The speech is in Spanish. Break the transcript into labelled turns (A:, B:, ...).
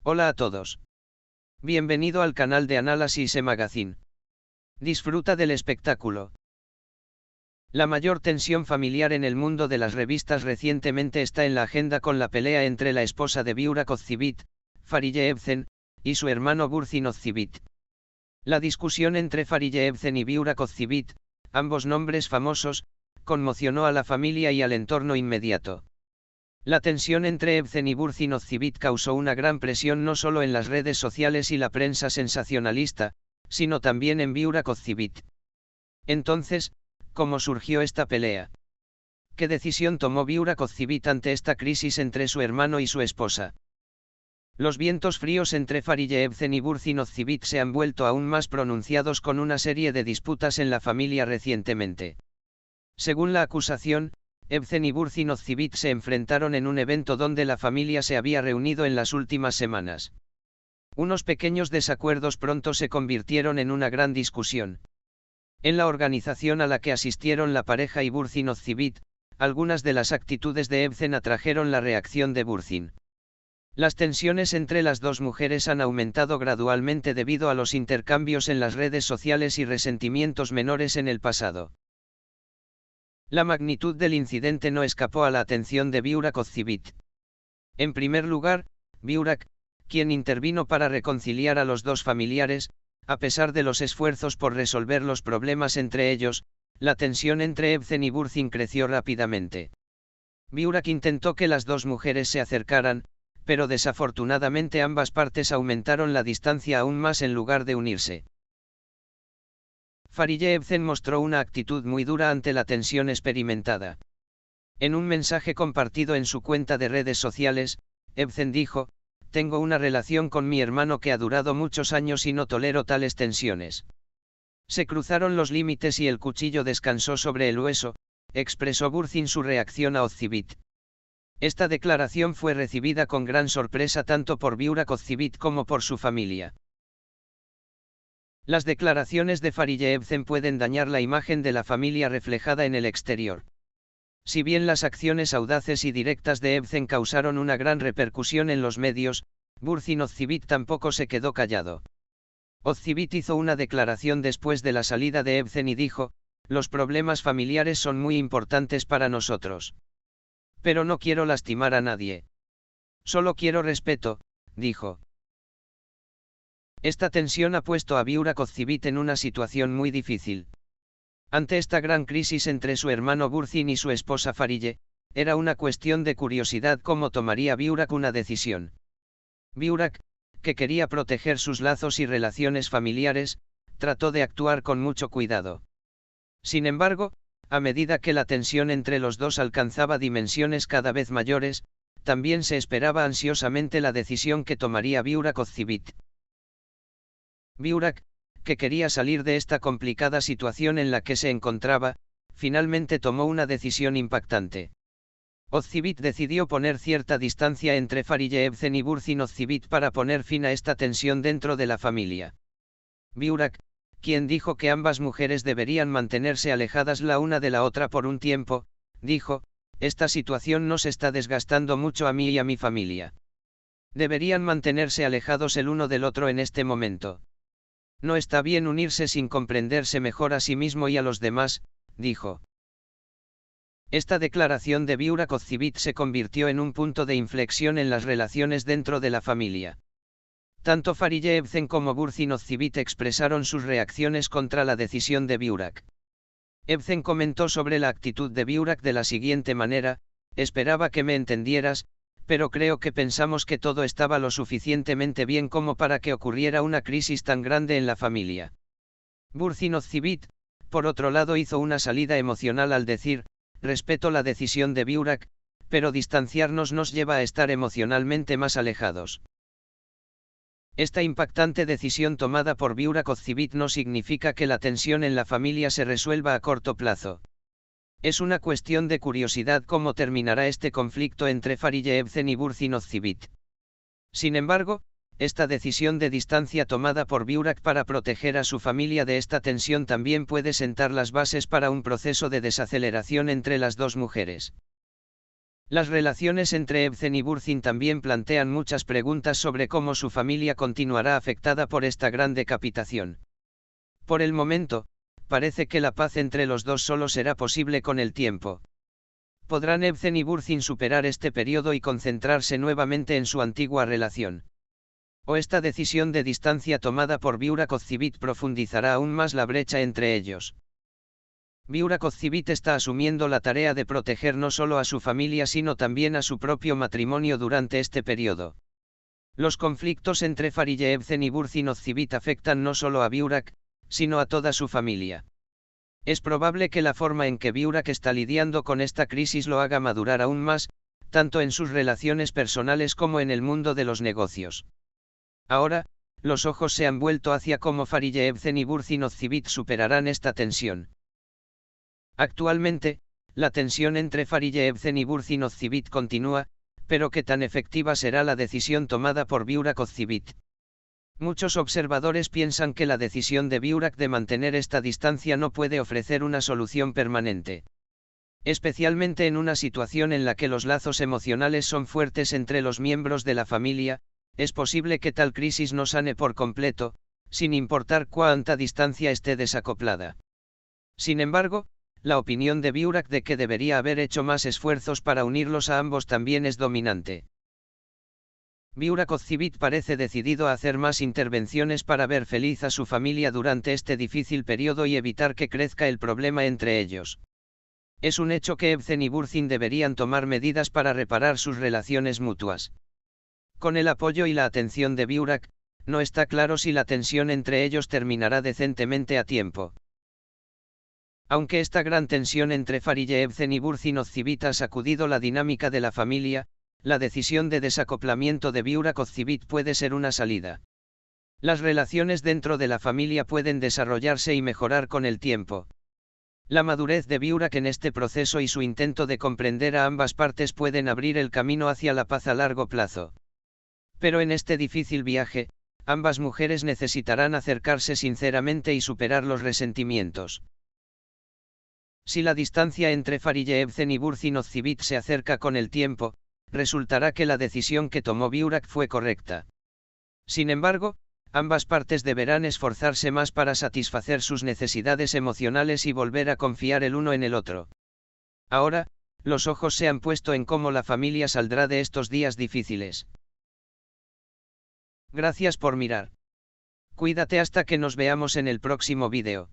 A: Hola a todos. Bienvenido al canal de Análisis Magazine. Disfruta del espectáculo. La mayor tensión familiar en el mundo de las revistas recientemente está en la agenda con la pelea entre la esposa de Burak Ozcivit, Fariye Evcen, y su hermano Burçin Ozcivit. La discusión entre Fariye Evcen y Burak Ozcivit, ambos nombres famosos, conmocionó a la familia y al entorno inmediato. La tensión entre Evcen y Burçin Ozcivit causó una gran presión no solo en las redes sociales y la prensa sensacionalista, sino también en Burak Ozcivit. Entonces, ¿cómo surgió esta pelea? ¿Qué decisión tomó Burak Ozcivit ante esta crisis entre su hermano y su esposa? Los vientos fríos entre Fariye Evcen y Burçin Ozcivit se han vuelto aún más pronunciados con una serie de disputas en la familia recientemente. Según la acusación, Evcen y Burçin Ozcivit se enfrentaron en un evento donde la familia se había reunido en las últimas semanas. Unos pequeños desacuerdos pronto se convirtieron en una gran discusión. En la organización a la que asistieron la pareja y Burçin Ozcivit, algunas de las actitudes de Evcen atrajeron la reacción de Burçin. Las tensiones entre las dos mujeres han aumentado gradualmente debido a los intercambios en las redes sociales y resentimientos menores en el pasado. La magnitud del incidente no escapó a la atención de Burak Ozcivit. En primer lugar, Burak, quien intervino para reconciliar a los dos familiares, a pesar de los esfuerzos por resolver los problemas entre ellos, la tensión entre Evcen y Burçin creció rápidamente. Burak intentó que las dos mujeres se acercaran, pero desafortunadamente ambas partes aumentaron la distancia aún más en lugar de unirse. Fariye Evcen mostró una actitud muy dura ante la tensión experimentada. En un mensaje compartido en su cuenta de redes sociales, Evcen dijo: "Tengo una relación con mi hermano que ha durado muchos años y no tolero tales tensiones. Se cruzaron los límites y el cuchillo descansó sobre el hueso", expresó Burçin su reacción a Ozcivit. Esta declaración fue recibida con gran sorpresa tanto por Burak Ozcivit como por su familia. Las declaraciones de Fariye Evcen pueden dañar la imagen de la familia reflejada en el exterior. Si bien las acciones audaces y directas de Evcen causaron una gran repercusión en los medios, Burçin Ozcivit tampoco se quedó callado. Ozcivit hizo una declaración después de la salida de Evcen y dijo: "Los problemas familiares son muy importantes para nosotros. Pero no quiero lastimar a nadie. Solo quiero respeto", dijo. Esta tensión ha puesto a Burak Ozcivit en una situación muy difícil. Ante esta gran crisis entre su hermano Burçin y su esposa Fariye, era una cuestión de curiosidad cómo tomaría Burak una decisión. Burak, que quería proteger sus lazos y relaciones familiares, trató de actuar con mucho cuidado. Sin embargo, a medida que la tensión entre los dos alcanzaba dimensiones cada vez mayores, también se esperaba ansiosamente la decisión que tomaría Burak Ozcivit. Burak, que quería salir de esta complicada situación en la que se encontraba, finalmente tomó una decisión impactante. Ozcivit decidió poner cierta distancia entre Fariye Evcen y Burçin Ozcivit para poner fin a esta tensión dentro de la familia. Burak, quien dijo que ambas mujeres deberían mantenerse alejadas la una de la otra por un tiempo, dijo: "Esta situación nos está desgastando mucho a mí y a mi familia. Deberían mantenerse alejados el uno del otro en este momento. No está bien unirse sin comprenderse mejor a sí mismo y a los demás", dijo. Esta declaración de Burak Ozcivit se convirtió en un punto de inflexión en las relaciones dentro de la familia. Tanto Fariye Evcen como Burçin Ozcivit expresaron sus reacciones contra la decisión de Burak. Evcen comentó sobre la actitud de Burak de la siguiente manera: "Esperaba que me entendieras, pero creo que pensamos que todo estaba lo suficientemente bien como para que ocurriera una crisis tan grande en la familia". Burçin Ozcivit, por otro lado, hizo una salida emocional al decir: "Respeto la decisión de Burak, pero distanciarnos nos lleva a estar emocionalmente más alejados". Esta impactante decisión tomada por Burak Ozcivit no significa que la tensión en la familia se resuelva a corto plazo. Es una cuestión de curiosidad cómo terminará este conflicto entre Fariye Evcen y Burçin Ozcivit. Sin embargo, esta decisión de distancia tomada por Burak para proteger a su familia de esta tensión también puede sentar las bases para un proceso de desaceleración entre las dos mujeres. Las relaciones entre Ebzen y Burzin también plantean muchas preguntas sobre cómo su familia continuará afectada por esta gran decapitación. Por el momento, parece que la paz entre los dos solo será posible con el tiempo. ¿Podrán Ebzen y Burzin superar este periodo y concentrarse nuevamente en su antigua relación? ¿O esta decisión de distancia tomada por Burak Ozcivit profundizará aún más la brecha entre ellos? Burak Ozcivit está asumiendo la tarea de proteger no solo a su familia sino también a su propio matrimonio durante este periodo. Los conflictos entre Fariye Ebzen y Burzin Ozcivit afectan no solo a Burak, sino a toda su familia. Es probable que la forma en que Burak está lidiando con esta crisis lo haga madurar aún más, tanto en sus relaciones personales como en el mundo de los negocios. Ahora, los ojos se han vuelto hacia cómo Fariye Ebzen y Burzin Ozcivit superarán esta tensión. Actualmente, la tensión entre Fariye Ebzen y Burzin Ozcivit continúa, pero ¿qué tan efectiva será la decisión tomada por Burak Ozcivit? Muchos observadores piensan que la decisión de Burak de mantener esta distancia no puede ofrecer una solución permanente. Especialmente en una situación en la que los lazos emocionales son fuertes entre los miembros de la familia, es posible que tal crisis no sane por completo, sin importar cuánta distancia esté desacoplada. Sin embargo, la opinión de Burak de que debería haber hecho más esfuerzos para unirlos a ambos también es dominante. Burak Ozcivit parece decidido a hacer más intervenciones para ver feliz a su familia durante este difícil periodo y evitar que crezca el problema entre ellos. Es un hecho que Ebzen y Burzin deberían tomar medidas para reparar sus relaciones mutuas. Con el apoyo y la atención de Burak, no está claro si la tensión entre ellos terminará decentemente a tiempo. Aunque esta gran tensión entre Fariye Ebzen y Burzin Ozcivit ha sacudido la dinámica de la familia, la decisión de desacoplamiento de Burak Ozcivit puede ser una salida. Las relaciones dentro de la familia pueden desarrollarse y mejorar con el tiempo. La madurez de Burak en este proceso y su intento de comprender a ambas partes pueden abrir el camino hacia la paz a largo plazo. Pero en este difícil viaje, ambas mujeres necesitarán acercarse sinceramente y superar los resentimientos. Si la distancia entre Fariye Ebzen y Burzin Ozcivit se acerca con el tiempo, resultará que la decisión que tomó Burak fue correcta. Sin embargo, ambas partes deberán esforzarse más para satisfacer sus necesidades emocionales y volver a confiar el uno en el otro. Ahora, los ojos se han puesto en cómo la familia saldrá de estos días difíciles. Gracias por mirar. Cuídate hasta que nos veamos en el próximo vídeo.